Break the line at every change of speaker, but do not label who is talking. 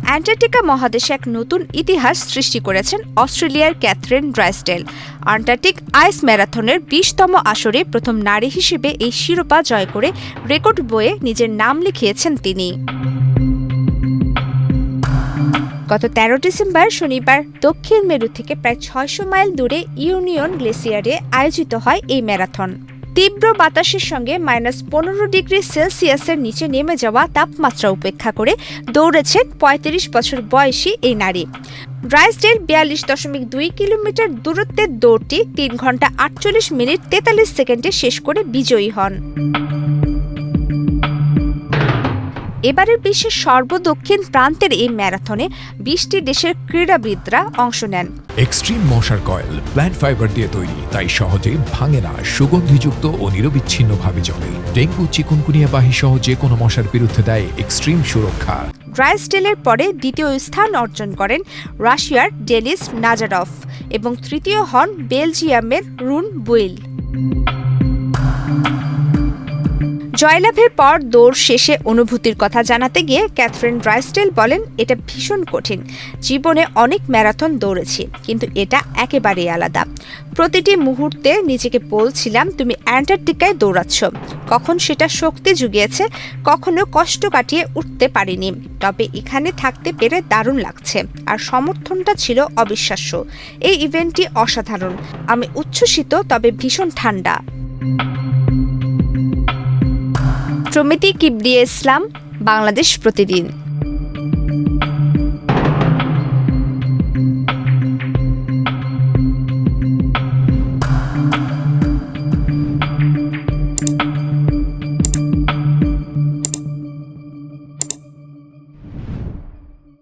Antarctica মহাদেশে এক নতুন ইতিহাস সৃষ্টি করেছেন অস্ট্রেলিয়ার ক্যাথরিন ড্রাইসডেল। আন্টার্কটিক আইস ম্যারাথনের ২০তম আসরে প্রথম নারী হিসেবে এই শিরোপা জয় করে রেকর্ড বইয়ে নিজের নাম লিখিয়েছেন তিনি। গত ১৩ ডিসেম্বর শনিবার দক্ষিণ মেরু থেকে প্রায় ৬০০ মাইল দূরে ইউনিয়ন গ্লেসিয়ারে আয়োজিত হয় এই ম্যারাথন। তীব্র বাতাসের সঙ্গে -১৫ ডিগ্রি সেলসিয়াসের নিচে নেমে যাওয়া তাপমাত্রা উপেক্ষা করে দৌড়েছেন ৩৫ বছর বয়সী এই নারী। ড্রাইসডেল ৪২.২ কিলোমিটার দূরত্বের দৌড়টি ৩ ঘন্টা ৪৮ মিনিট ৪৩ সেকেন্ডে শেষ করে বিজয়ী হন। এবারের বিশ্বের সর্বদক্ষিণ প্রান্তের এই ম্যারাথনে ২০টি দেশের ক্রীড়াবিদরা অংশ নেন।
এক্সট্রিম মশার কয়েল প্ল্যান্ট ফাইবার দিয়ে তৈরি, তাই সহজে ভাঙে না, সুগন্ধিযুক্ত ও নিরবিচ্ছিন্নভাবে জ্বলে। ডেঙ্গু, চিকুনগুনিয়া বাহি সহ যে কোনো মশার বিরুদ্ধে দেয় এক্সট্রিম সুরক্ষা।
ড্রাইসডেলের পরে দ্বিতীয় স্থান অর্জন করেন রাশিয়ার ডেনিস নাজারভ এবং তৃতীয় হন বেলজিয়ামের রুন বুইল। জয়লাভের পর দৌড় শেষে অনুভূতির কথা জানাতে গিয়ে ক্যাথরিন ড্রাইসডেল বলেন, এটা ভীষণ কঠিন। জীবনে অনেক ম্যারাথন দৌড়েছি, কিন্তু এটা একেবারেই আলাদা। প্রতিটি মুহূর্তে নিজেকে বলছিলাম, তুমি অ্যান্টার্কটিকায় দৌড়াচ্ছ। কখন সেটা শক্তি জুগিয়েছে, কখনো কষ্ট কাটিয়ে উঠতে পারিনি। তবে এখানে থাকতে পেরে দারুণ লাগছে, আর সমর্থনটা ছিল অবিশ্বাস্য। এই ইভেন্টটি অসাধারণ। আমি উচ্ছ্বসিত, তবে ভীষণ ঠান্ডা। প্রমিতি কিবরিয়া ইসলাম, বাংলাদেশ প্রতিদিন।